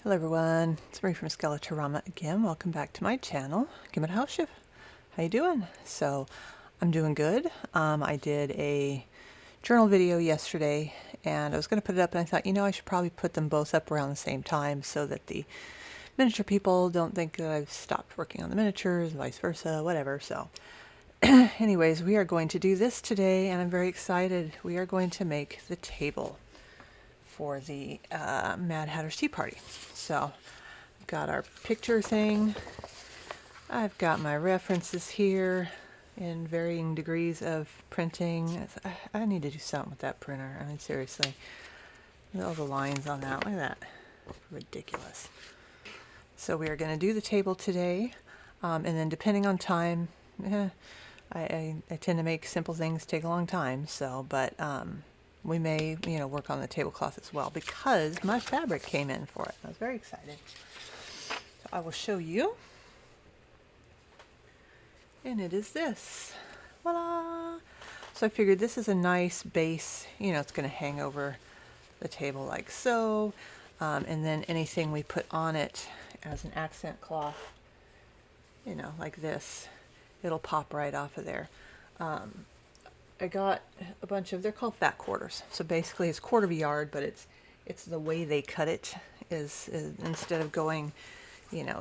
Hello everyone, it's Marie from Skeletorama again. Welcome back to my channel. Give it a house shift. How you doing? So I'm doing good. I did a journal video yesterday and I was going to put it up, and I thought, I should probably put them both up around the same time so that the miniature people don't think that I've stopped working on the miniatures, vice versa, whatever. So anyways, we are going to do this today and I'm very excited. We are going to make the table for the Mad Hatter's Tea Party. So I've got our picture thing. I've got my references here in varying degrees of printing. I need to do something with that printer. I mean, seriously. All the lines on that. Look at that. Ridiculous. So we are going to do the table today. And then depending on time, I tend to make simple things take a long time. So, but we may, work on the tablecloth as well because my fabric came in for it. I was very excited. So I will show you. And it is this. Voila! So I figured this is a nice base. It's going to hang over the table like so. And then anything we put on it as an accent cloth, like this, it'll pop right off of there. I got a bunch of, they're called fat quarters. So basically it's quarter of a yard, but it's the way they cut it is instead of going,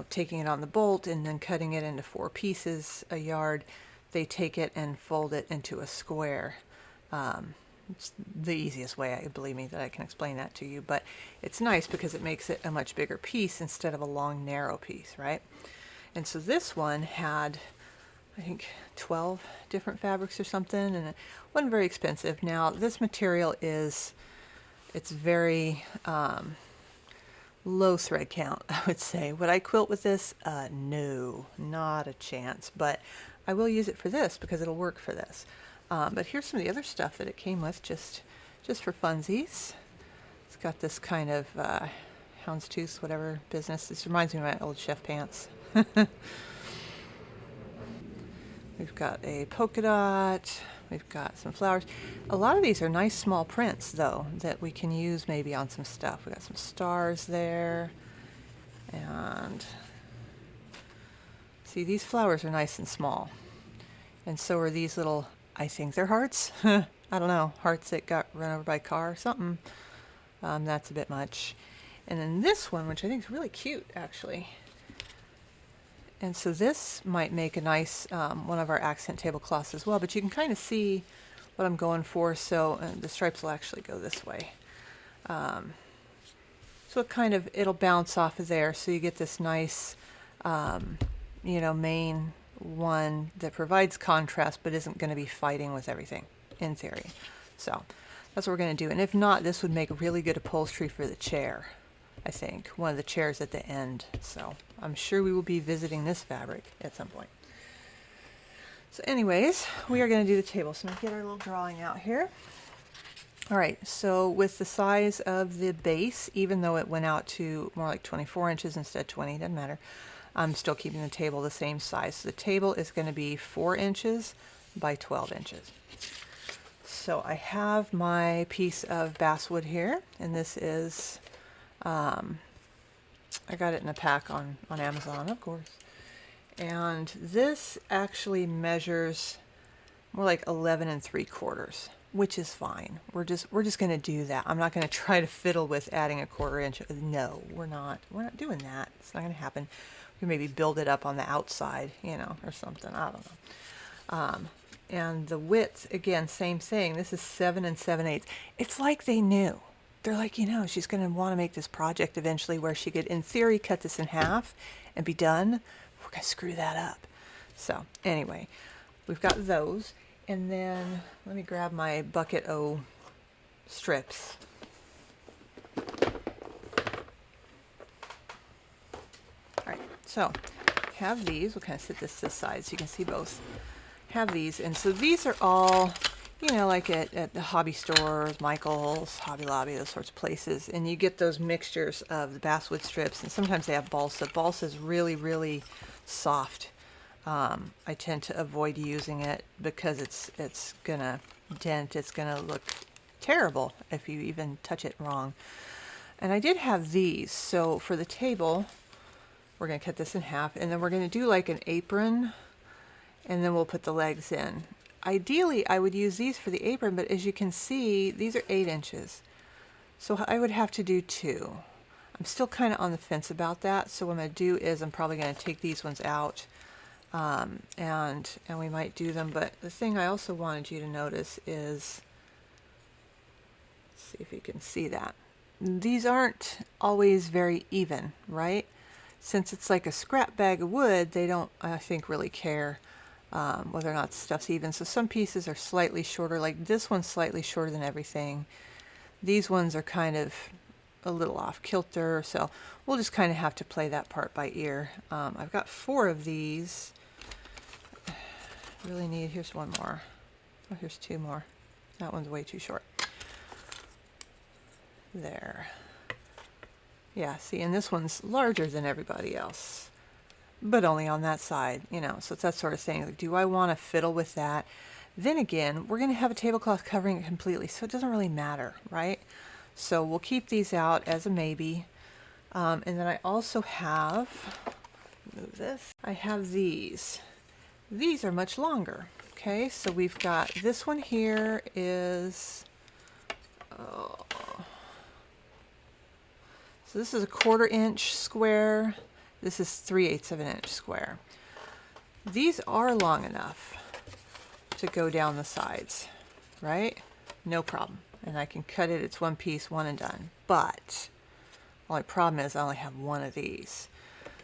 taking it on the bolt and then cutting it into 4 pieces a yard, they take it and fold it into a square. It's the easiest way, believe me, that I can explain that to you, but it's nice because it makes it a much bigger piece instead of a long, narrow piece, right? And so this one had, I think, 12 different fabrics or something, and it wasn't very expensive. Now this material it's very low thread count, I would say. Would I quilt with this? No, not a chance, but I will use it for this because it'll work for this. But here's some of the other stuff that it came with, just for funsies. It's got this kind of houndstooth, whatever business. This reminds me of my old chef pants. We've got a polka dot, we've got some flowers. A lot of these are nice small prints though that we can use maybe on some stuff. We got some stars there, and see, these flowers are nice and small, and so are these little, I think they're hearts. I don't know, hearts that got run over by a car or something. That's a bit much. And then this one, which I think is really cute actually. And so this might make a nice one of our accent tablecloths as well, but you can kind of see what I'm going for. So the stripes will actually go this way. So it'll bounce off of there. So you get this nice, main one that provides contrast, but isn't going to be fighting with everything in theory. So that's what we're going to do. And if not, this would make a really good upholstery for the chair. I think one of the chairs at the end. So I'm sure we will be visiting this fabric at some point. So anyways, we are going to do the table. So I'm going to get our little drawing out here. All right, so with the size of the base, even though it went out to more like 24 inches instead of 20, doesn't matter. I'm still keeping the table the same size. So the table is going to be 4 inches by 12 inches. So I have my piece of basswood here, and this is I got it in a pack on Amazon, of course. And this actually measures more like 11 3/4, which is fine. We're just going to do that. I'm not going to try to fiddle with adding a 1/4 inch. No, we're not doing that. It's not going to happen. We can maybe build it up on the outside, or something. I don't know. And the width, again, same thing. This is 7 7/8. It's like they knew. They're like, she's going to want to make this project eventually where she could, in theory, cut this in half and be done. We're going to screw that up. So anyway, we've got those. And then let me grab my bucket O strips. All right, so have these. We'll kind of sit this to the side so you can see both. Have these. And so these are all, like at the hobby stores, Michael's, Hobby Lobby, those sorts of places. And you get those mixtures of the basswood strips, and sometimes they have balsa. Balsa is really, really soft. I tend to avoid using it because it's gonna dent. It's gonna look terrible if you even touch it wrong. And I did have these, so for the table, we're going to cut this in half, and then we're going to do like an apron, and then we'll put the legs in. Ideally, I would use these for the apron, but as you can see, these are 8 inches. So I would have to do 2. I'm still kind of on the fence about that, so what I'm going to do is I'm probably going to take these ones out, and we might do them, but the thing I also wanted you to notice is, let's see if you can see that. These aren't always very even, right? Since it's like a scrap bag of wood, they don't, I think, really care whether or not stuff's even. So some pieces are slightly shorter, like this one's slightly shorter than everything. These ones are kind of a little off kilter, so we'll just kind of have to play that part by ear. I've got 4 of these. Really need, here's one more. Oh, here's 2 more. That one's way too short. There. Yeah, see, and this one's larger than everybody else, but only on that side, you know, so it's that sort of thing. Like, do I want to fiddle with that? Then again, we're going to have a tablecloth covering it completely, so it doesn't really matter, right? So we'll keep these out as a maybe. And then I also have, move this, I have these. These are much longer, okay? So we've got this one here is, so this is a 1/4 inch square. This is 3/8 of an inch square. These are long enough to go down the sides, right? No problem. And I can cut it, it's one piece, one and done. But only problem is I only have one of these.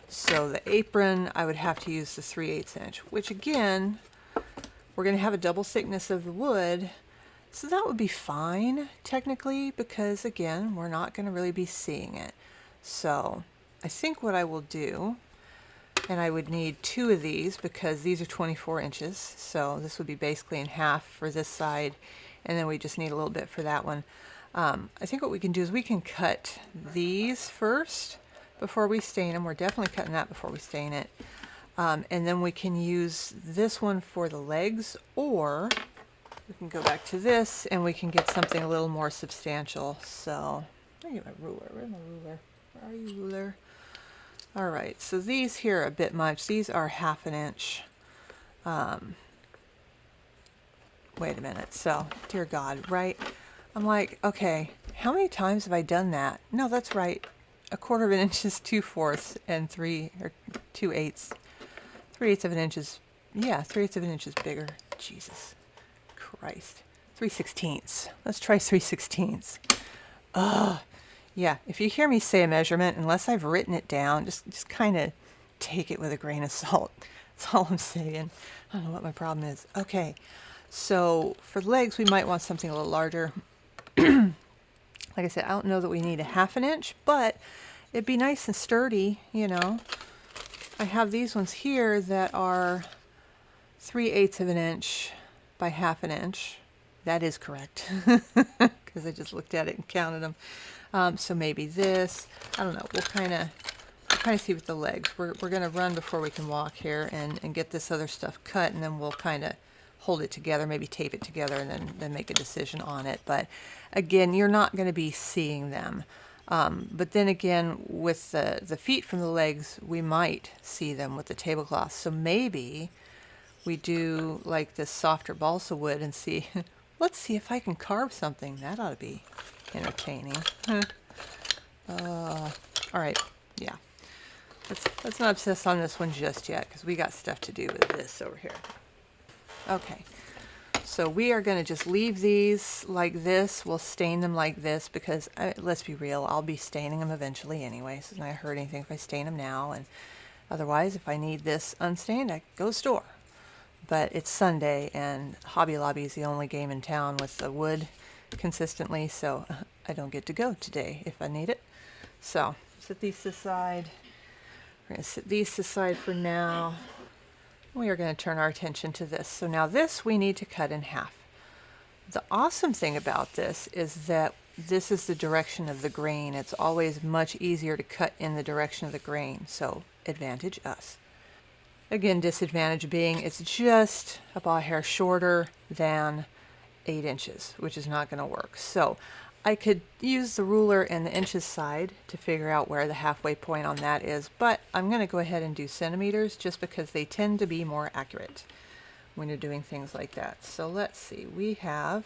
So the apron, I would have to use the 3/8 inch, which again, we're going to have a double thickness of the wood. So that would be fine, technically, because again, we're not going to really be seeing it. So I think what I will do, and I would need 2 of these because these are 24 inches. So this would be basically in half for this side, and then we just need a little bit for that one. I think what we can do is we can cut these first before we stain them. We're definitely cutting that before we stain it. And then we can use this one for the legs, or we can go back to this and we can get something a little more substantial. So let me get my ruler. Where's my ruler? Where are you, ruler? All right, so these here are a bit much. These are 1/2 inch. Wait a minute. So, dear God, right? I'm like, okay, how many times have I done that? No, that's right. 1/4 of an inch is 2/4, and 2/8. 3/8 of an inch is, yeah, 3/8 of an inch is bigger. Jesus Christ. 3/16. Let's try 3/16. Yeah, if you hear me say a measurement, unless I've written it down, just kind of take it with a grain of salt. That's all I'm saying. I don't know what my problem is. Okay, so for legs, we might want something a little larger. Like I said, I don't know that we need a 1/2 inch, but it'd be nice and sturdy, you know. I have these ones here that are 3/8 of an inch by 1/2 inch. That is correct, because I just looked at it and counted them. So maybe this, I don't know, we'll kind of see with the legs. We're going to run before we can walk here and get this other stuff cut, and then we'll kind of hold it together, maybe tape it together, and then make a decision on it. But again, you're not going to be seeing them. But then again, with the feet from the legs, we might see them with the tablecloth. So maybe we do like this softer balsa wood and see, let's see if I can carve something. That ought to be entertaining. All right, yeah. Let's not obsess on this one just yet, because we got stuff to do with this over here. Okay, so we are going to just leave these like this. We'll stain them like this because, let's be real, I'll be staining them eventually anyway, so it's not going to hurt anything if I stain them now. And otherwise, if I need this unstained, I go to the store. But it's Sunday, and Hobby Lobby is the only game in town with the wood consistently, so I don't get to go today if I need it. So set these aside. We're going to set these aside for now. We are going to turn our attention to this. So now this we need to cut in half. The awesome thing about this is that this is the direction of the grain. It's always much easier to cut in the direction of the grain. So advantage us. Again, disadvantage being it's just about a hair shorter than 8 inches, which is not going to work. So I could use the ruler and the inches side to figure out where the halfway point on that is, but I'm going to go ahead and do centimeters just because they tend to be more accurate when you're doing things like that. So let's see, we have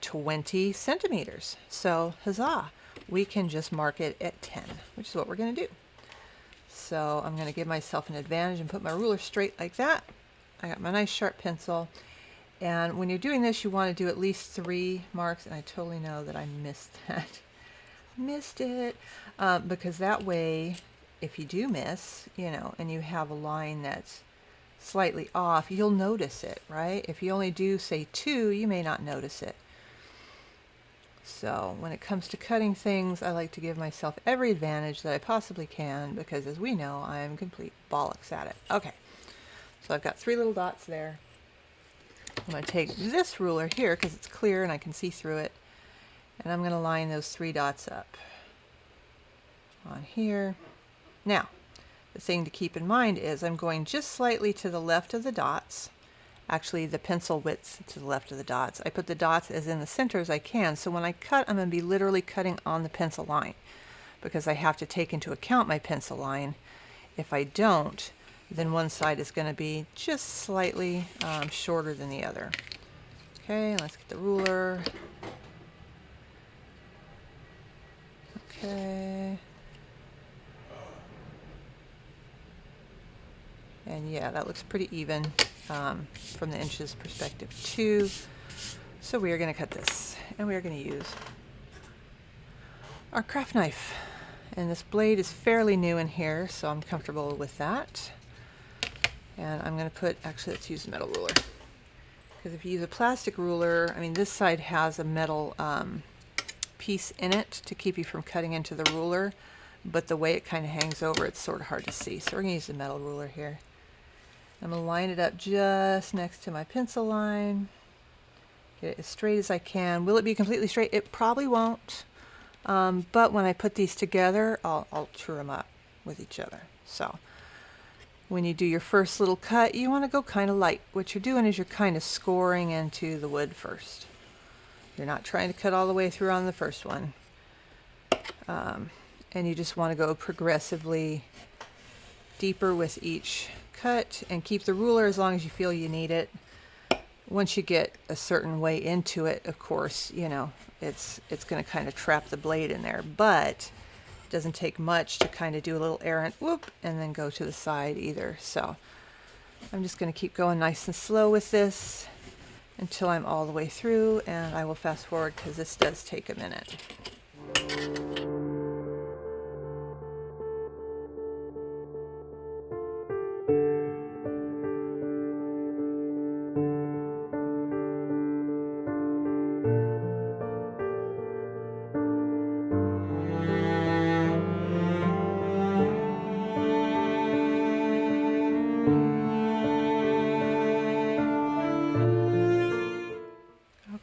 20 centimeters. So huzzah, we can just mark it at 10, which is what we're going to do. So I'm going to give myself an advantage and put my ruler straight like that. I got my nice sharp pencil. And when you're doing this, you want to do at least 3 marks, and I totally know that I missed that. Missed it. Because that way, if you do miss, you know, and you have a line that's slightly off, you'll notice it, right? If you only do, say, 2, you may not notice it. So when it comes to cutting things, I like to give myself every advantage that I possibly can, because as we know, I am complete bollocks at it. Okay, so I've got 3 little dots there. I'm going to take this ruler here because it's clear and I can see through it, and I'm going to line those 3 dots up on here. Now, the thing to keep in mind is I'm going just slightly to the left of the dots. Actually, the pencil width to the left of the dots. I put the dots as in the center as I can, so when I cut, I'm going to be literally cutting on the pencil line because I have to take into account my pencil line. If I don't, then one side is going to be just slightly shorter than the other. Okay, let's get the ruler. Okay. And yeah, that looks pretty even from the inches perspective too. So we are going to cut this, and we are going to use our craft knife. And this blade is fairly new in here, so I'm comfortable with that. And I'm going to put, actually let's use a metal ruler. Because if you use a plastic ruler, I mean this side has a metal piece in it to keep you from cutting into the ruler, but the way it kind of hangs over, it's sort of hard to see. So we're going to use the metal ruler here. I'm going to line it up just next to my pencil line. Get it as straight as I can. Will it be completely straight? It probably won't. But when I put these together, I'll true them up with each other. So when you do your first little cut, you want to go kind of light. What you're doing is you're kind of scoring into the wood first. You're not trying to cut all the way through on the first one. And you just want to go progressively deeper with each cut, and keep the ruler as long as you feel you need it. Once you get a certain way into it, of course, you know, it's going to kind of trap the blade in there, but it doesn't take much to kind of do a little errant whoop and then go to the side either. So I'm just going to keep going nice and slow with this until I'm all the way through, and I will fast forward because this does take a minute.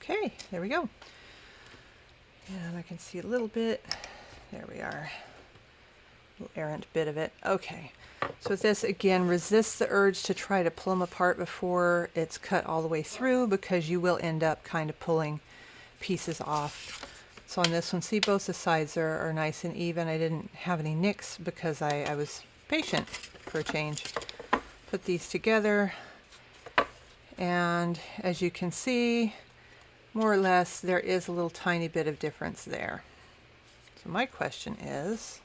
Okay, there we go. And I can see a little bit. There we are. A little errant bit of it. Okay. So with this, again, resist the urge to try to pull them apart before it's cut all the way through, because you will end up kind of pulling pieces off. So on this one, see, both the sides are nice and even. I didn't have any nicks because I was patient for a change. Put these together, and as you can see, more or less, there is a little tiny bit of difference there. So my question is,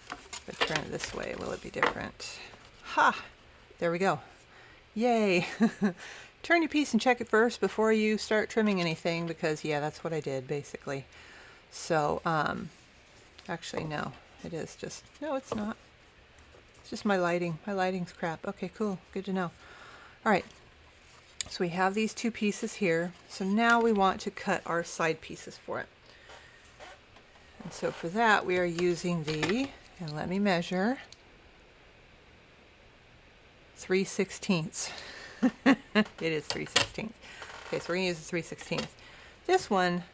if I turn it this way, will it be different? Ha! There we go. Yay! Turn your piece and check it first before you start trimming anything, because yeah, that's what I did basically. So, actually no, it is just, no it's not. It's just my lighting. My lighting's crap. Okay, cool. Good to know. Alright. So we have these 2 pieces here. So now we want to cut our side pieces for it. And so for that we are using the, and let me measure, 3/16. It is 3/16. Okay, so we're going to use the 3/16. This one,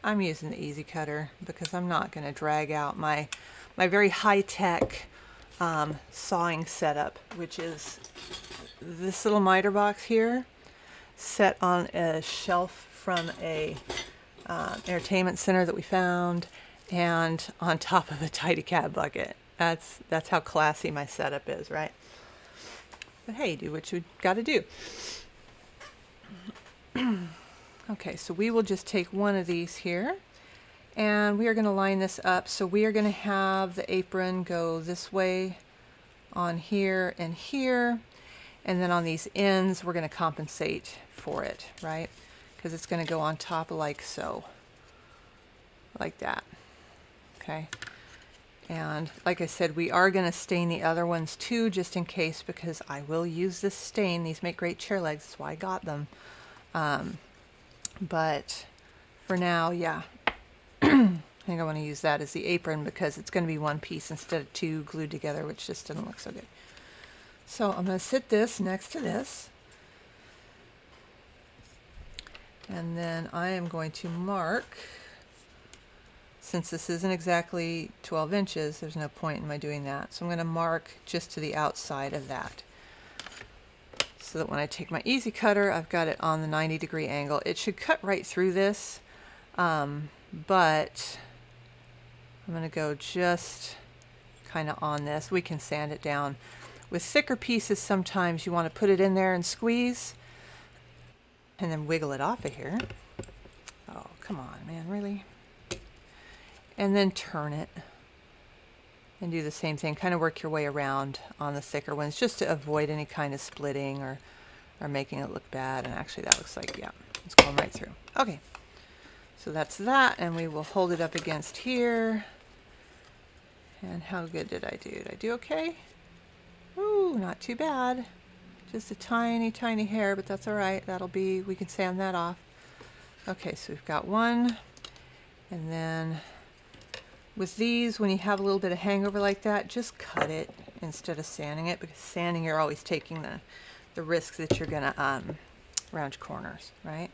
I'm using the Easy Cutter because I'm not going to drag out my very high-tech sawing setup, which is this little miter box here, set on a shelf from a entertainment center that we found, and on top of a tidy cat bucket. That's how classy my setup is, right? But hey, do what you got to do. Okay, so we will just take one of these here, and we are going to line this up. So we are going to have the apron go this way on here and here, and then on these ends we're going to compensate for it, right? Because it's going to go on top like so, like that. Okay, and like I said, we are going to stain the other ones too, just in case, because I will use this stain. These make great chair legs, that's why I got them. But for now, yeah, I think I want to use that as the apron because it's going to be one piece instead of two glued together, which just doesn't look so good. So I'm going to sit this next to this, and then I am going to mark, since this isn't exactly 12 inches, there's no point in my doing that. So I'm going to mark just to the outside of that, so that when I take my easy cutter, I've got it on the 90-degree angle. It should cut right through this, but I'm going to go just kind of on this. We can sand it down. With thicker pieces, sometimes you want to put it in there and squeeze, and then wiggle it off of here. Oh, come on, man, really? And then turn it, and do the same thing. Kind of work your way around on the thicker ones, just to avoid any kind of splitting or making it look bad. And actually that looks like, yeah, it's going right through. Okay, so that's that, and we will hold it up against here. And how good did I do? Did I do okay? Ooh, not too bad. Just a tiny, tiny hair, but that's all right. That'll be, we can sand that off. Okay, so we've got one, and then with these, when you have a little bit of hangover like that, just cut it instead of sanding it, because sanding, you're always taking the risk that you're going to round your corners, right?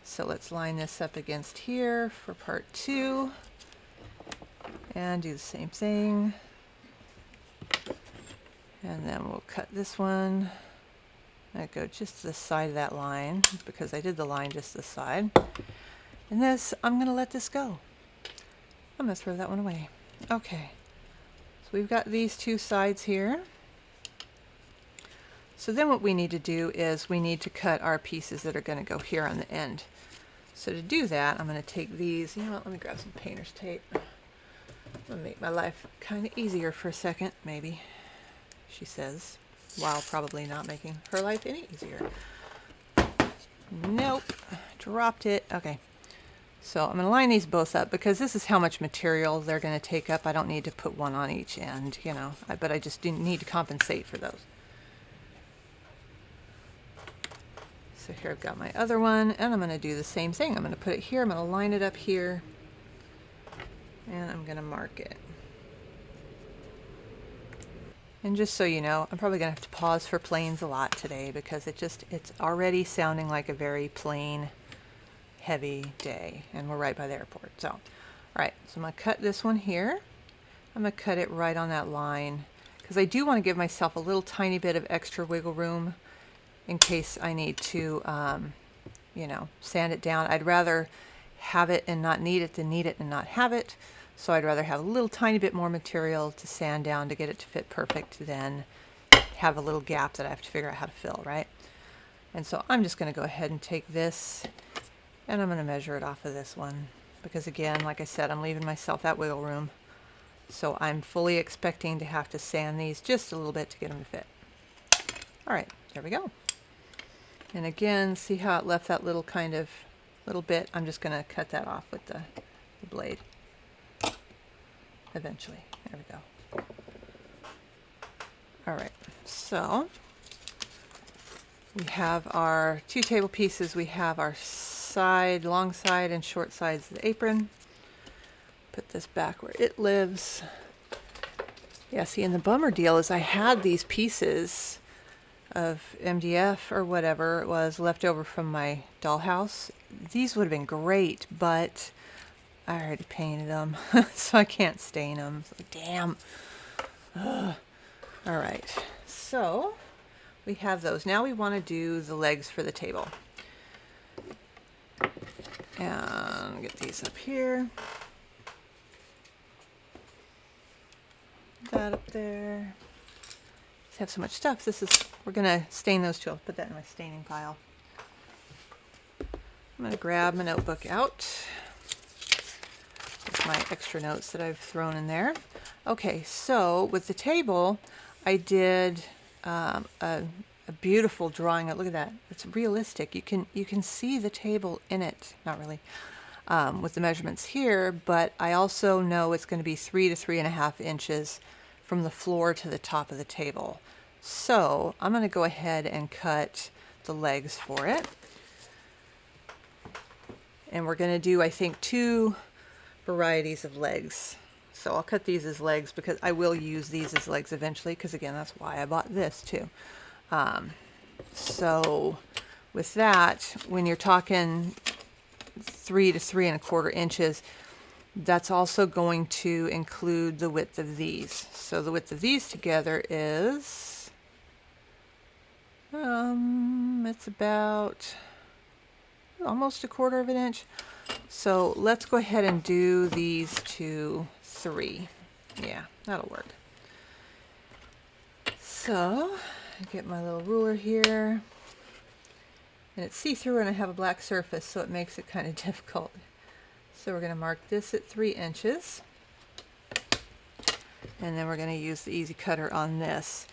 So let's line this up against here for part 2 and do the same thing. And then we'll cut this one. I go just to the side of that line because I did the line just this side. And this, I'm going to let this go. I'm going to throw that one away. Okay, so we've got these two sides here. So then what we need to do is we need to cut our pieces that are going to go here on the end. So to do that, I'm going to take these, you know what, let me grab some painter's tape. I'm going to make my life kind of easier for a second, maybe, she says, while probably not making her life any easier. Nope, dropped it. Okay. So I'm going to line these both up because this is how much material they're going to take up. I don't need to put one on each end, you know, but I just need to compensate for those. So here I've got my other one, and I'm going to do the same thing. I'm going to put it here, I'm going to line it up here, and I'm going to mark it. And just so you know, I'm probably going to have to pause for planes a lot today because it's already sounding like a very plain, heavy day, and we're right by the airport. So, all right, so I'm going to cut this one here. I'm going to cut it right on that line because I do want to give myself a little tiny bit of extra wiggle room in case I need to, you know, sand it down. I'd rather have it and not need it than need it and not have it. So I'd rather have a little tiny bit more material to sand down to get it to fit perfect than have a little gap that I have to figure out how to fill, right? And so I'm just going to go ahead and take this, and I'm going to measure it off of this one because, again, like I said, I'm leaving myself that wiggle room. So I'm fully expecting to have to sand these just a little bit to get them to fit. All right, there we go. And again, see how it left that little kind of little bit? I'm just going to cut that off with the blade eventually. There we go. All right, so we have our two table pieces. We have our side, long side and short sides of the apron. Put this back where it lives. Yeah, see, and the bummer deal is I had these pieces of MDF or whatever it was left over from my dollhouse. These would have been great, but I already painted them, so I can't stain them. It's like, damn. Ugh. All right, so we have those. Now we want to do the legs for the table. And get these up here. That up there. Just have so much stuff. We're gonna stain those two. I'll put that in my staining pile. I'm gonna grab my notebook out with my extra notes that I've thrown in there. Okay, so with the table, I did a beautiful drawing. Look at that. It's realistic. You can see the table in it. Not really. With the measurements here, but I also know it's going to be 3 to 3.5 inches from the floor to the top of the table. So I'm going to go ahead and cut the legs for it. And we're going to do, I think, 2 varieties of legs. So I'll cut these as legs because I will use these as legs eventually, because again, that's why I bought this too. So with that, when you're talking 3 to 3.25 inches, that's also going to include the width of these. So the width of these together is, it's about almost 1/4 inch. So let's go ahead and do these to 3. Yeah, that'll work. So I get my little ruler here, and it's see-through and I have a black surface, so it makes it kind of difficult. So we're going to mark this at 3 inches, and then we're going to use the easy cutter on this.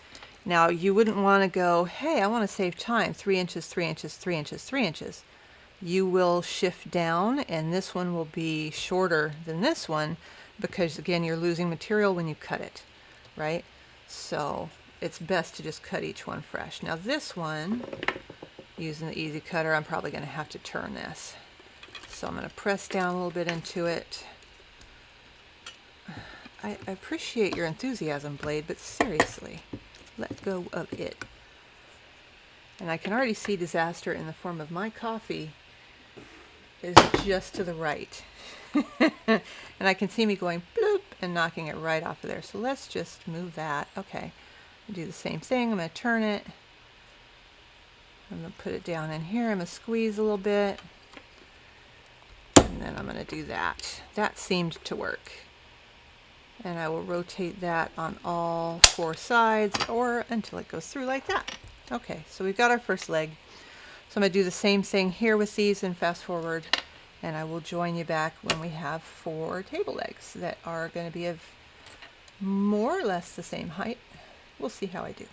Now you wouldn't want to go, hey, I want to save time, 3 inches, 3 inches, 3 inches, 3 inches. You will shift down, and this one will be shorter than this one because, again, you're losing material when you cut it, right? So it's best to just cut each one fresh. Now this one, using the easy cutter, I'm probably going to have to turn this. So I'm going to press down a little bit into it. I appreciate your enthusiasm, blade, but seriously, let go of it. And I can already see disaster in the form of my coffee is just to the right. And I can see me going bloop and knocking it right off of there. So let's just move that. Okay, do the same thing. I'm going to turn it. I'm going to put it down in here. I'm going to squeeze a little bit. And then I'm going to do that. That seemed to work. And I will rotate that on all 4 sides or until it goes through like that. Okay, so we've got our first leg. So I'm going to do the same thing here with these and fast forward, and I will join you back when we have 4 table legs that are going to be of more or less the same height. We'll see how I do.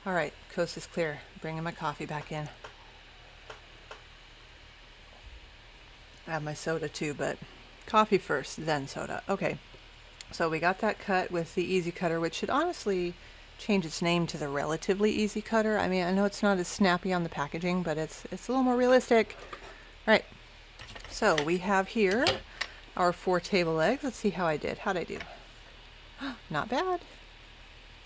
Alright, coast is clear. Bringing my coffee back in. I have my soda too, but coffee first, then soda. Okay, so we got that cut with the easy cutter, which should honestly change its name to the relatively easy cutter. I mean, I know it's not as snappy on the packaging, but it's a little more realistic. Right, so we have here our 4 table legs. Let's see how I did. How'd I do? Not bad.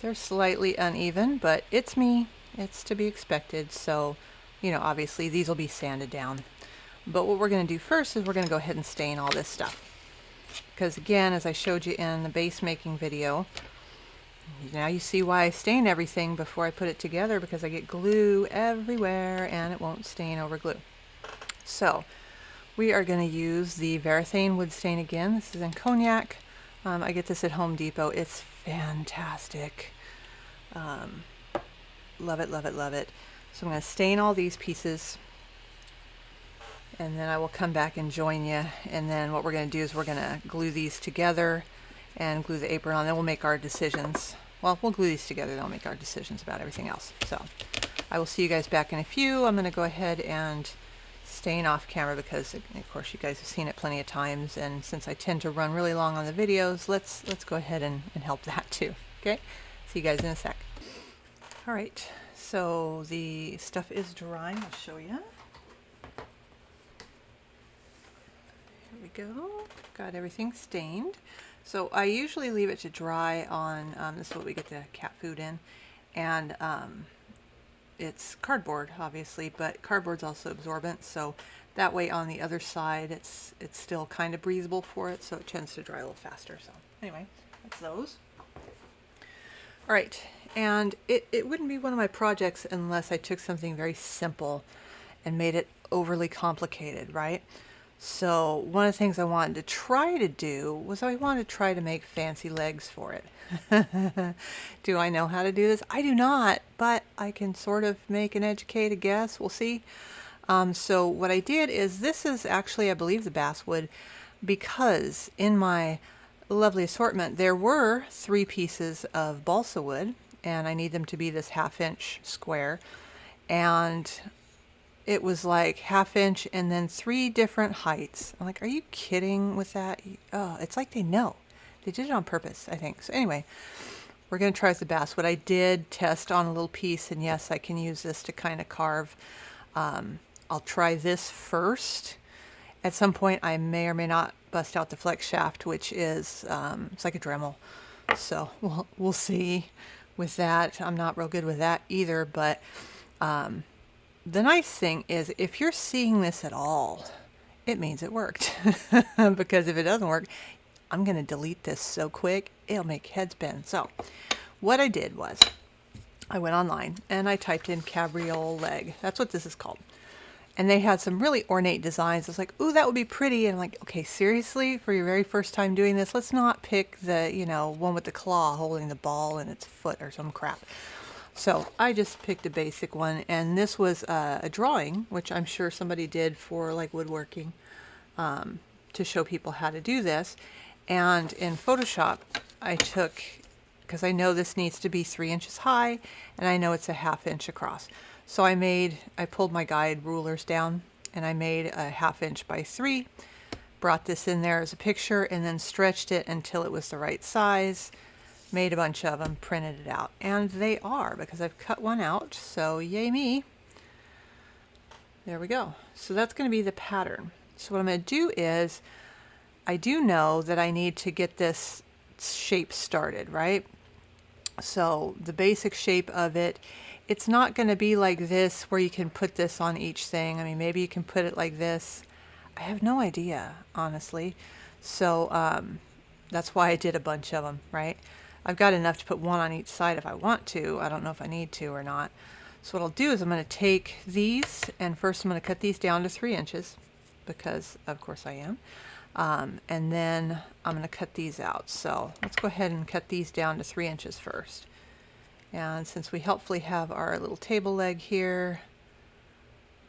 They're slightly uneven, but it's me. It's to be expected. So, you know, obviously these will be sanded down. But what we're going to do first is we're going to go ahead and stain all this stuff. Because again, as I showed you in the base making video, now you see why I stain everything before I put it together, because I get glue everywhere and it won't stain over glue. So we are going to use the Varathane wood stain again. This is in Cognac. I get this at Home Depot. It's fantastic. Love it, love it, love it. So I'm going to stain all these pieces, and then I will come back and join you. And then what we're going to do is we're going to glue these together and glue the apron on. Then we'll make our decisions. Well, we'll glue these together, then we'll make our decisions about everything else. So I will see you guys back in a few. I'm going to go ahead and staying off camera because, of course, you guys have seen it plenty of times, and since I tend to run really long on the videos, let's go ahead and help that too. Okay, see you guys in a sec. All right, so the stuff is drying. I'll show you. Here we go. Got everything stained. So I usually leave it to dry on, this is what we get the cat food in, and it's cardboard, obviously, but cardboard's also absorbent, so that way on the other side it's still kind of breathable for it, so it tends to dry a little faster. So anyway, that's those. All right, and it wouldn't be one of my projects unless I took something very simple and made it overly complicated, right? So one of the things I wanted to try to do was I wanted to try to make fancy legs for it. Do I know how to do this? I do not, but I can sort of make an educated guess. We'll see. So what I did is, this is actually, I believe, the basswood, because in my lovely assortment there were 3 pieces of balsa wood, and I need them to be this 1/2 inch square, and it was like 1/2 inch and then 3 different heights. I'm like, are you kidding with that? Oh, it's like they know. They did it on purpose, I think. So anyway, we're going to try the basswood. I did test on a little piece, and yes, I can use this to kind of carve. I'll try this first. At some point, I may or may not bust out the flex shaft, which is, it's like a Dremel. So we'll see with that. I'm not real good with that either, but the nice thing is, if you're seeing this at all, it means it worked. Because if it doesn't work, I'm going to delete this so quick, it'll make head spin. So what I did was, I went online and I typed in Cabriole Leg. That's what this is called. And they had some really ornate designs. I was like, ooh, that would be pretty. And I'm like, okay, seriously, for your very first time doing this, let's not pick the, one with the claw holding the ball in its foot or some crap. So I just picked a basic one, and this was a drawing, which I'm sure somebody did for like woodworking, to show people how to do this. And in Photoshop, I took, because I know this needs to be 3 inches high, and I know it's a 1/2 inch across. So I pulled my guide rulers down, and I made a 1/2 inch by 3, brought this in there as a picture, and then stretched it until it was the right size. Made a bunch of them, printed it out, and they are, because I've cut one out, so yay me. There we go. So that's going to be the pattern. So what I'm going to do is, I do know that I need to get this shape started, right? So the basic shape of it, it's not going to be like this where you can put this on each thing. I mean, maybe you can put it like this. I have no idea, honestly. So that's why I did a bunch of them, right? I've got enough to put one on each side if I want to. I don't know if I need to or not. So what I'll do is I'm going to take these, and first I'm going to cut these down to 3 inches, because of course I am. And then I'm going to cut these out. So let's go ahead and cut these down to 3 inches first. And since we helpfully have our little table leg here,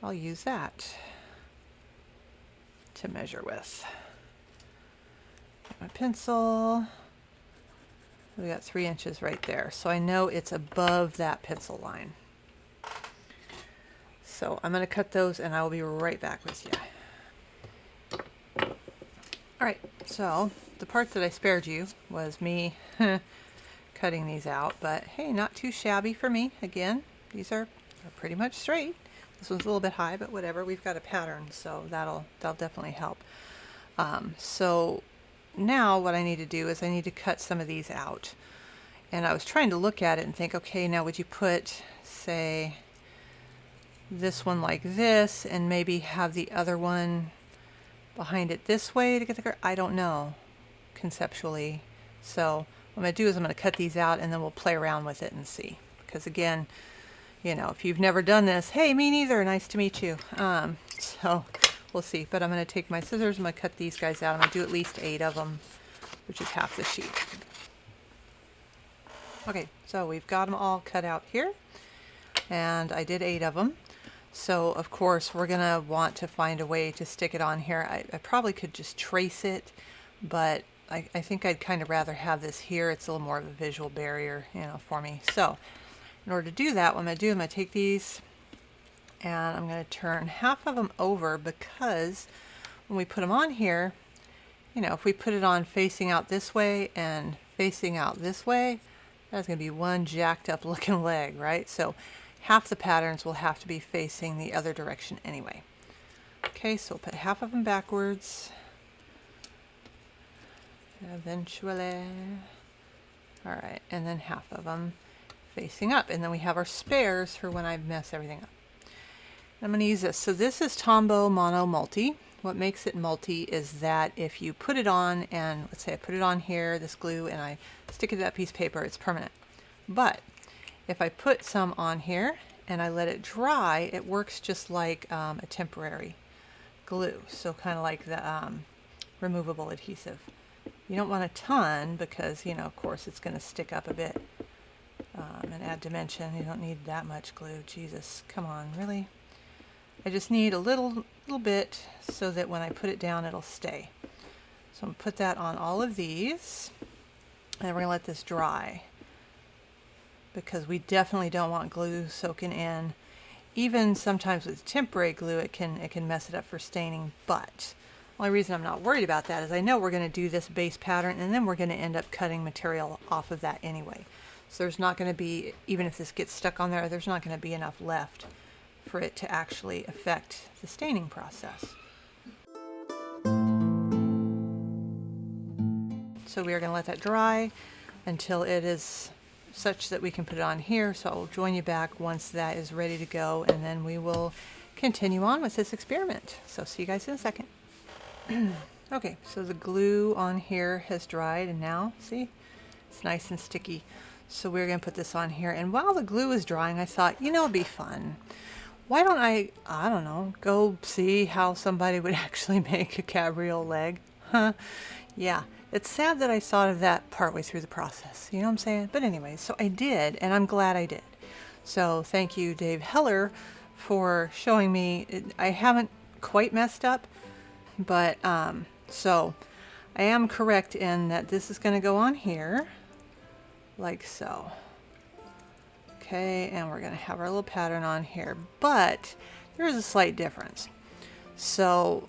I'll use that to measure with. Get my pencil. We got 3 inches right there. So I know it's above that pencil line. So I'm going to cut those, and I will be right back with you. Alright, so the part that I spared you was me cutting these out, but hey, not too shabby for me. Again, these are pretty much straight. This one's a little bit high, but whatever. We've got a pattern, so that'll definitely help. So now what I need to do is I need to cut some of these out. And I was trying to look at it and think, okay, now would you put, say, this one like this, and maybe have the other one behind it this way to get the, I don't know, conceptually. So what I'm going to do is I'm going to cut these out, and then we'll play around with it and see. Because again, if you've never done this, hey, me neither, nice to meet you. So we'll see. But I'm going to take my scissors, I'm going to cut these guys out. I'm going to do at least 8 of them, which is half the sheet. Okay, so we've got them all cut out here, and I did 8 of them. So of course we're gonna want to find a way to stick it on here. I probably could just trace it, but I think I'd kind of rather have this here. It's a little more of a visual barrier, for me. So in order to do that, what I'm gonna do, I'm gonna take these and I'm going to turn half of them over because when we put them on here, you know, if we put it on facing out this way and facing out this way, that's going to be one jacked up looking leg, right? So half the patterns will have to be facing the other direction anyway. Okay, so we'll put half of them backwards. Eventually. All right, and then half of them facing up. And then we have our spares for when I mess everything up. I'm going to use this. So this is Tombow Mono Multi. What makes it multi is that if you put it on, and let's say I put it on here, this glue, and I stick it to that piece of paper, it's permanent. But if I put some on here and I let it dry, it works just like a temporary glue. So kind of like the removable adhesive. You don't want a ton because, you know, of course it's going to stick up a bit and add dimension. You don't need that much glue. Jesus, come on, really? I just need a little bit so that when I put it down it'll stay. So I'm going to put that on all of these, and we're going to let this dry because we definitely don't want glue soaking in. Even sometimes with temporary glue it can mess it up for staining, but the only reason I'm not worried about that is I know we're going to do this base pattern and then we're going to end up cutting material off of that anyway. So there's not going to be, even if this gets stuck on there, there's not going to be enough left for it to actually affect the staining process. So we are going to let that dry until it is such that we can put it on here. So I'll join you back once that is ready to go, and then we will continue on with this experiment. So see you guys in a second. Okay, so the glue on here has dried, and now see, it's nice and sticky. So we're going to put this on here, and while the glue is drying I thought, you know, it'd be fun. Why don't I don't know, go see how somebody would actually make a cabriole leg? Huh? Yeah, it's sad that I thought of that partway through the process, you know what I'm saying? But anyway, so I did, and I'm glad I did. So thank you, Dave Heller, for showing me. I haven't quite messed up, but so I am correct in that this is going to go on here, like so. Okay, and we're going to have our little pattern on here, but there is a slight difference. So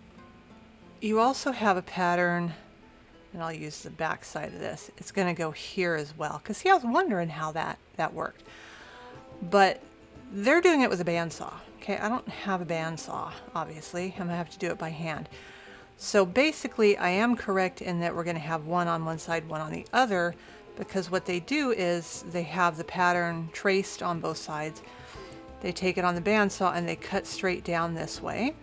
you also have a pattern, and I'll use the back side of this. It's going to go here as well, because see, I was wondering how that worked. But they're doing it with a bandsaw. Okay, I don't have a bandsaw, obviously. I'm going to have to do it by hand. So basically, I am correct in that we're going to have one on one side, one on the other, because what they do is they have the pattern traced on both sides. They take it on the bandsaw and they cut straight down this way,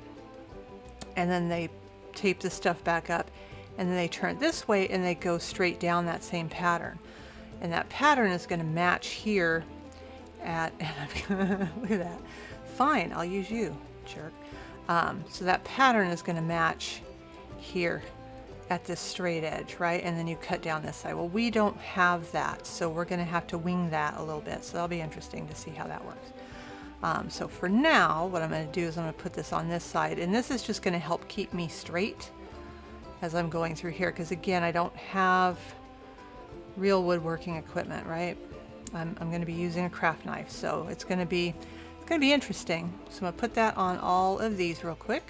and then they tape the stuff back up, and then they turn it this way and they go straight down that same pattern, and that pattern is going to match here at look at that. Fine, I'll use you, jerk. So that pattern is going to match here at this straight edge, right? And then you cut down this side. Well, we don't have that, so we're going to have to wing that a little bit. So that'll be interesting to see how that works. So for now, what I'm going to do is I'm going to put this on this side, and this is just going to help keep me straight as I'm going through here, because again, I don't have real woodworking equipment, right? I'm going to be using a craft knife, so it's going to be interesting. So I'm going to put that on all of these real quick.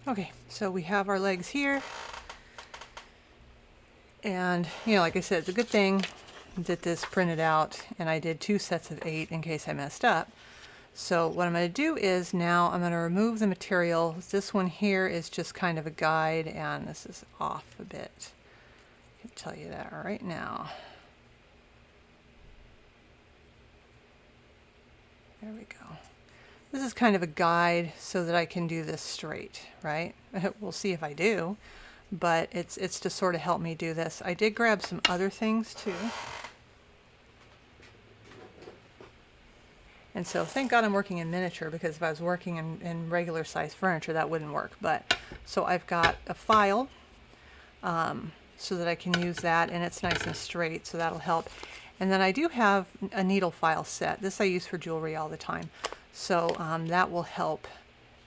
Okay, so we have our legs here, and you know, like I said, it's a good thing that this printed out and I did 2 sets of 8 in case I messed up. So what I'm going to do is now I'm going to remove the material. This one here is just kind of a guide, and this is off a bit. I can tell you that right now. There we go. This is kind of a guide so that I can do this straight, right? We'll see if I do, but it's to sort of help me do this. I did grab some other things too. And so thank God I'm working in miniature, because if I was working in regular size furniture, that wouldn't work. But so I've got a file so that I can use that, and it's nice and straight, so that'll help. And then I do have a needle file set. This I use for jewelry all the time. So that will help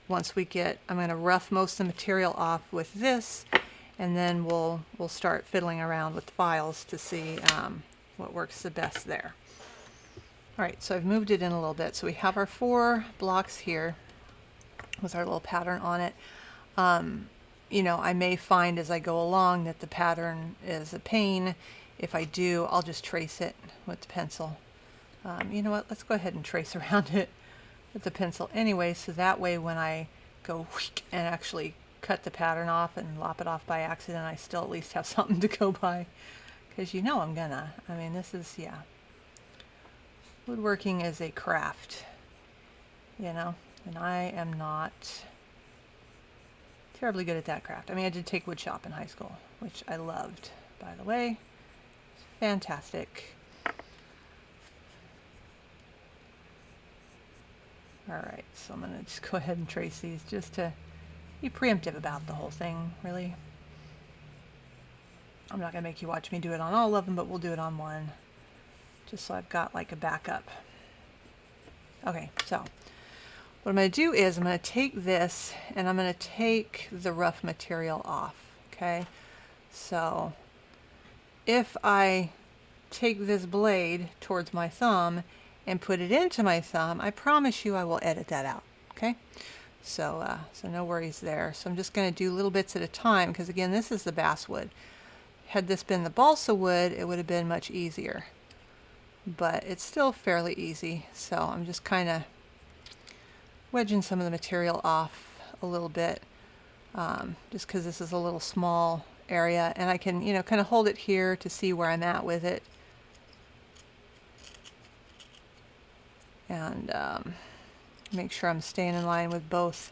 once we get, I'm going to rough most of the material off with this, and then we'll start fiddling around with files to see what works the best there. All right, so I've moved it in a little bit. So we have our 4 blocks here with our little pattern on it. You know, I may find as I go along that the pattern is a pain. If I do, I'll just trace it with the pencil. You know what, let's go ahead and trace around it with the pencil anyway, so that way when I go and actually cut the pattern off and lop it off by accident, I still at least have something to go by. Because you know I'm gonna. I mean, this is, yeah. Woodworking is a craft, you know, and I am not terribly good at that craft. I mean, I did take wood shop in high school, which I loved, by the way. It's fantastic. All right, so I'm gonna just go ahead and trace these just to be preemptive about the whole thing, really. I'm not gonna make you watch me do it on all of them, but we'll do it on one, just so I've got like a backup. Okay, so what I'm going to do is I'm going to take this and I'm going to take the rough material off, okay? So if I take this blade towards my thumb and put it into my thumb, I promise you I will edit that out, okay? So, so no worries there. So I'm just going to do little bits at a time, because again, this is the basswood. Had this been the balsa wood, it would have been much easier. But it's still fairly easy, so I'm just kind of wedging some of the material off a little bit, just because this is a little small area, and I can, you know, kind of hold it here to see where I'm at with it, and make sure I'm staying in line with both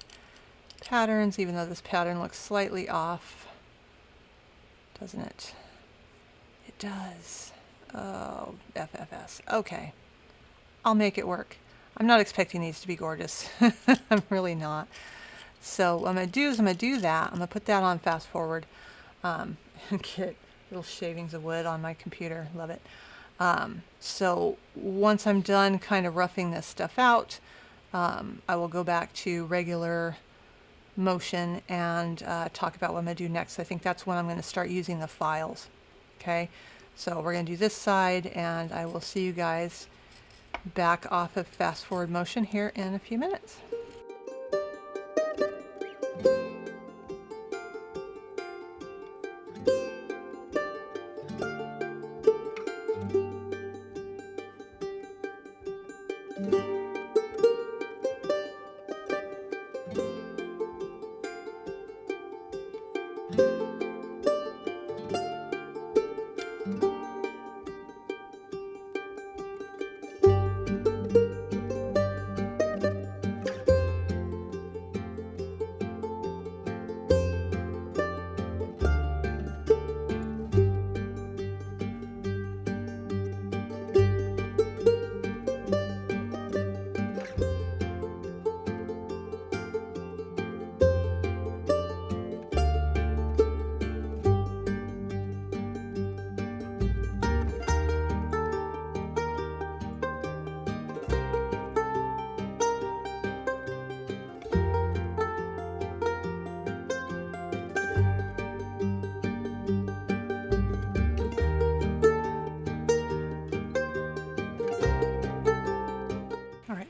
patterns, even though this pattern looks slightly off, doesn't it? It does. Oh, FFS. Okay. I'll make it work. I'm not expecting these to be gorgeous. I'm really not. So what I'm going to do is I'm going to do that. I'm going to put that on fast forward. Get little shavings of wood on my computer. Love it. So once I'm done kind of roughing this stuff out, I will go back to regular motion and talk about what I'm going to do next. I think that's when I'm going to start using the files. Okay. So we're going to do this side, and I will see you guys back off of fast forward motion here in a few minutes.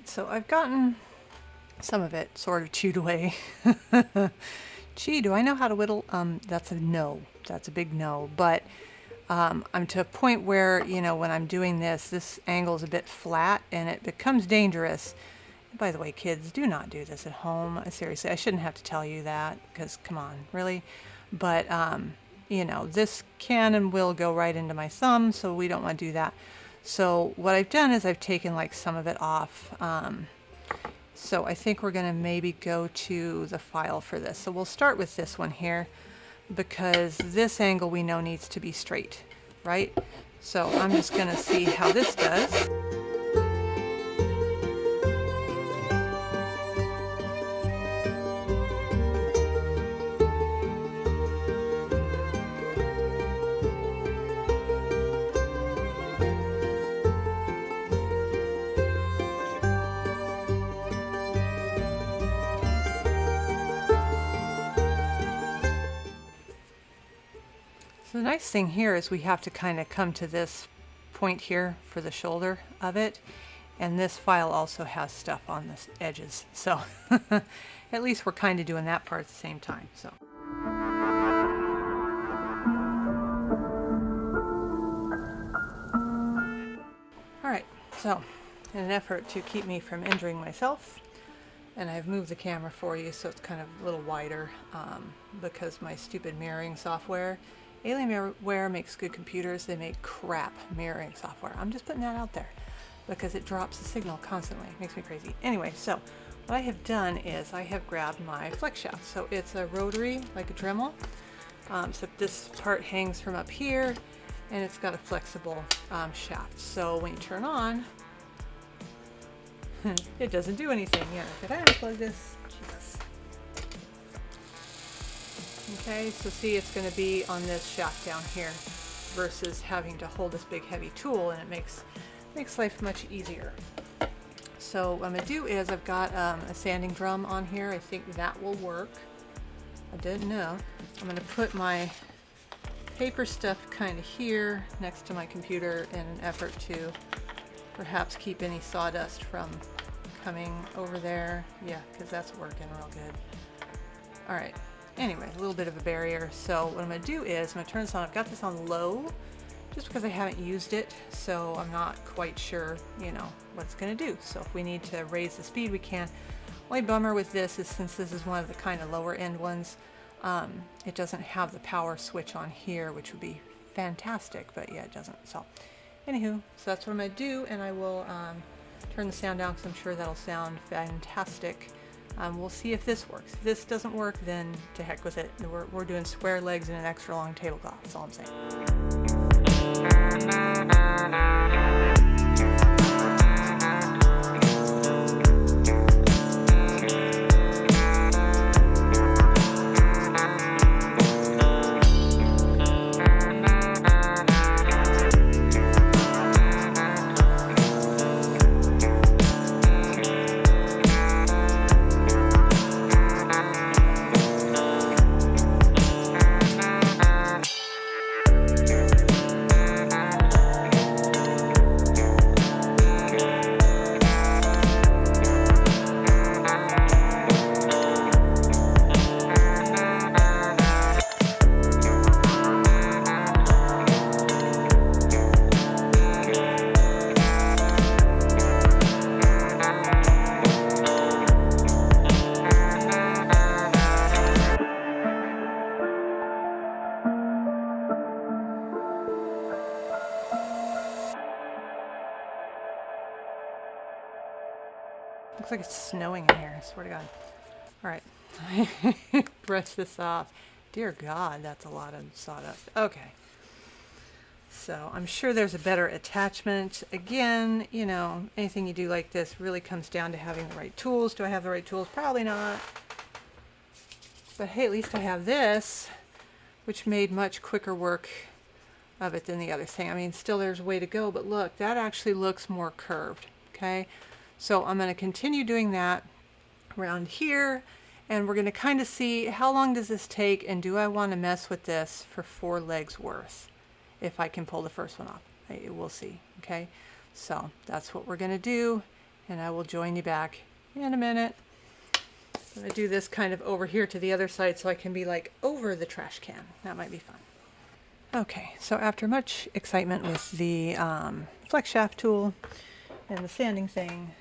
So I've gotten some of it sort of chewed away. Gee, do I know how to whittle? That's a no. That's a big no. But I'm to a point where, you know, when I'm doing this, this angle is a bit flat and it becomes dangerous. By the way, kids, do not do this at home. Seriously, I shouldn't have to tell you that, because come on, really? But, you know, this can and will go right into my thumb, so we don't want to do that. So what I've done is I've taken like some of it off. So I think we're going to maybe go to the file for this. So we'll start with this one here, because this angle we know needs to be straight, right? So I'm just going to see how this does. So the nice thing here is we have to kind of come to this point here for the shoulder of it, and this file also has stuff on the edges, so at least we're kind of doing that part at the same time. So alright, so in an effort to keep me from injuring myself, and I've moved the camera for you so it's kind of a little wider because my stupid mirroring software. Alienware makes good computers, they make crap mirroring software. I'm just putting that out there because it drops the signal constantly. It makes me crazy. Anyway, so what I have done is I have grabbed my flex shaft. So it's a rotary, like a Dremel, except this part hangs from up here and it's got a flexible shaft. So when you turn on, it doesn't do anything. Yeah, did I unplug this? Jesus. Okay, so see, it's going to be on this shaft down here versus having to hold this big heavy tool, and it makes life much easier. So what I'm going to do is I've got a sanding drum on here. I think that will work. I didn't know. I'm going to put my paper stuff kind of here next to my computer in an effort to perhaps keep any sawdust from coming over there. Yeah, because that's working real good. All right. Anyway, a little bit of a barrier. So what I'm going to do is I'm going to turn this on. I've got this on low just because I haven't used it, so I'm not quite sure, you know, what it's going to do. So if we need to raise the speed, we can. Only bummer with this is since this is one of the kind of lower end ones, it doesn't have the power switch on here, which would be fantastic, but yeah, it doesn't. So anywho, so that's what I'm going to do, and I will turn the sound down because I'm sure that'll sound fantastic. We'll see if this works. If this doesn't work, then to heck with it. We're doing square legs and an extra long tablecloth. That's all I'm saying. Looks like it's snowing in here, I swear to God. Alright, brush this off. Dear God, that's a lot of sawdust. Okay. So I'm sure there's a better attachment. Again, you know, anything you do like this really comes down to having the right tools. Do I have the right tools? Probably not. But hey, at least I have this, which made much quicker work of it than the other thing. I mean, still there's a way to go, but look, that actually looks more curved, okay? So I'm going to continue doing that around here, and we're going to kind of see how long does this take, and do I want to mess with this for 4 legs worth if I can pull the first one off. We'll see, okay? So that's what we're going to do, and I will join you back in a minute. I'm going to do this kind of over here to the other side so I can be like over the trash can. That might be fun. Okay, so after much excitement with the flex shaft tool and the sanding thing,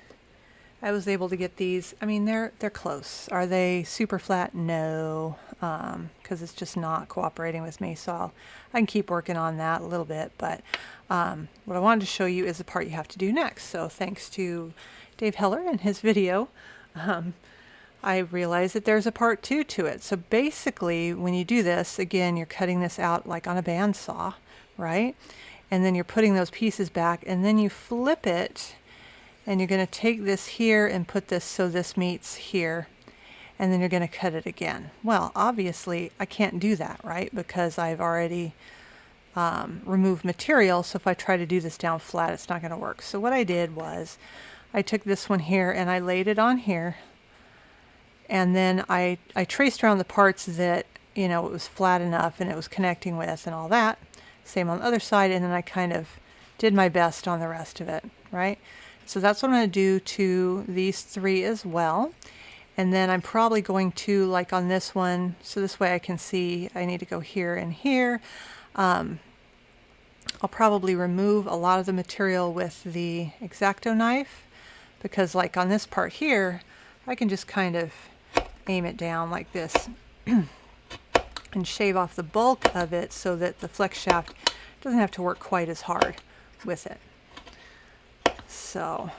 I was able to get these. I mean, they're close. Are they super flat? No, because it's just not cooperating with me. So I can keep working on that a little bit. But what I wanted to show you is the part you have to do next. So thanks to Dave Heller and his video, I realized that there's a part 2 to it. So basically, when you do this, again, you're cutting this out like on a bandsaw, right? And then you're putting those pieces back, and then you flip it. And you're going to take this here and put this so this meets here, and then you're going to cut it again. Well, obviously I can't do that, right? Because I've already removed material, so if I try to do this down flat, it's not going to work. So what I did was I took this one here and I laid it on here, and then I traced around the parts that you know, it was flat enough and it was connecting with and all that. Same on the other side, and then I kind of did my best on the rest of it, right? So that's what I'm going to do to these three as well. And then I'm probably going to, like on this one, so this way I can see I need to go here and here. I'll probably remove a lot of the material with the X-Acto knife, because like on this part here, I can just kind of aim it down like this and shave off the bulk of it so that the flex shaft doesn't have to work quite as hard with it. So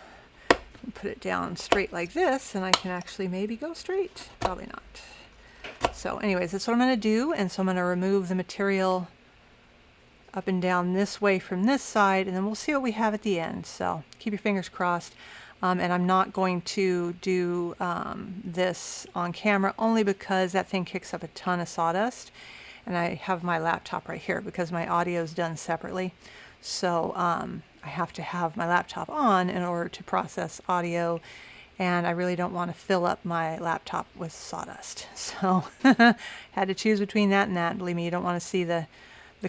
put it down straight like this, and I can actually maybe go straight. Probably not. So anyways, that's what I'm going to do, and so I'm going to remove the material up and down this way from this side, and then we'll see what we have at the end. So keep your fingers crossed. And I'm not going to do this on camera, only because that thing kicks up a ton of sawdust, and I have my laptop right here because my audio is done separately. So I have to have my laptop on in order to process audio, and I really don't want to fill up my laptop with sawdust. So had to choose between that and that. Believe me, you don't want to see the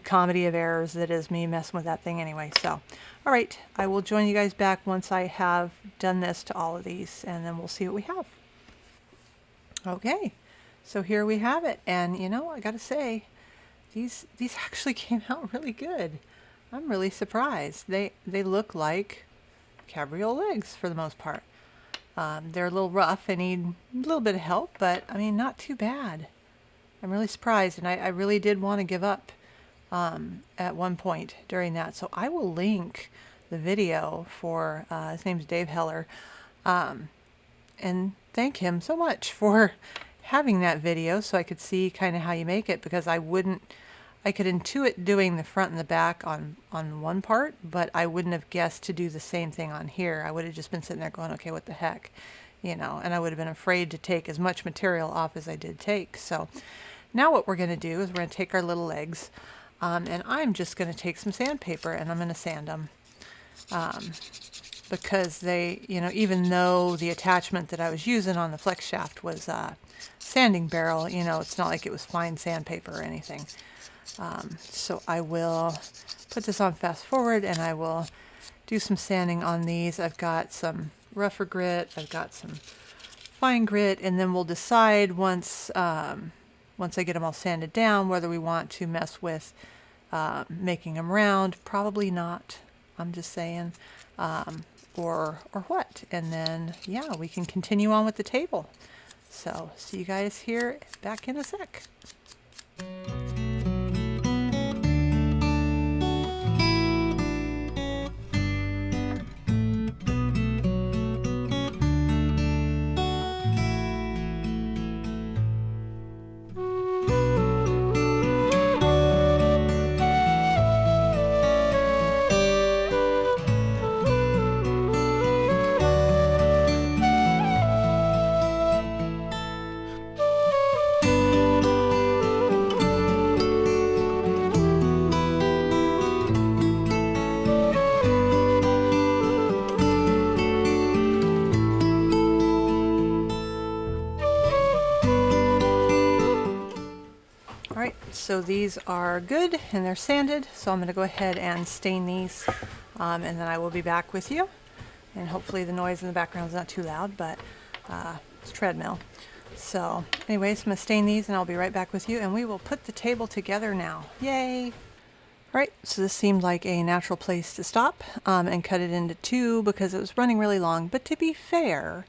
comedy of errors that is me messing with that thing anyway. So all right, I will join you guys back once I have done this to all of these, and then we'll see what we have. Okay, so here we have it, and you know, I gotta say, these actually came out really good. I'm really surprised. They look like cabriole legs for the most part. They're a little rough. They need a little bit of help, but I mean, not too bad. I'm really surprised, and I really did want to give up at one point during that. So I will link the video for, his name's Dave Heller, and thank him so much for having that video so I could see kind of how you make it, because I could intuit doing the front and the back on one part, but I wouldn't have guessed to do the same thing on here. I would have just been sitting there going, okay, what the heck, you know, and I would have been afraid to take as much material off as I did take. So now what we're going to do is we're going to take our little legs, and I'm just going to take some sandpaper and I'm going to sand them, because they, you know, even though the attachment that I was using on the flex shaft was sanding barrel, you know, it's not like it was fine sandpaper or anything. So I will put this on fast forward and I will do some sanding on these. I've got some rougher grit, I've got some fine grit, and then we'll decide once I get them all sanded down whether we want to mess with making them round. Probably not, I'm just saying, or what. And then yeah, we can continue on with the table. So see you guys here back in a sec. So these are good and they're sanded, so I'm going to go ahead and stain these, and then I will be back with you, and hopefully the noise in the background is not too loud, but it's a treadmill. So anyways, I'm going to stain these and I'll be right back with you, and we will put the table together now. Yay! Alright, so this seemed like a natural place to stop and cut it into two because it was running really long, but to be fair,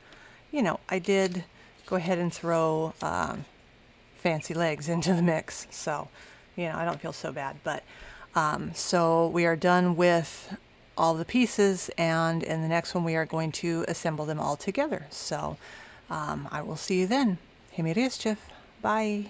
you know, I did go ahead and throw fancy legs into the mix, so you know, I don't feel so bad. But so we are done with all the pieces, and in the next one we are going to assemble them all together. So I will see you then. Hej med reschiff. Bye.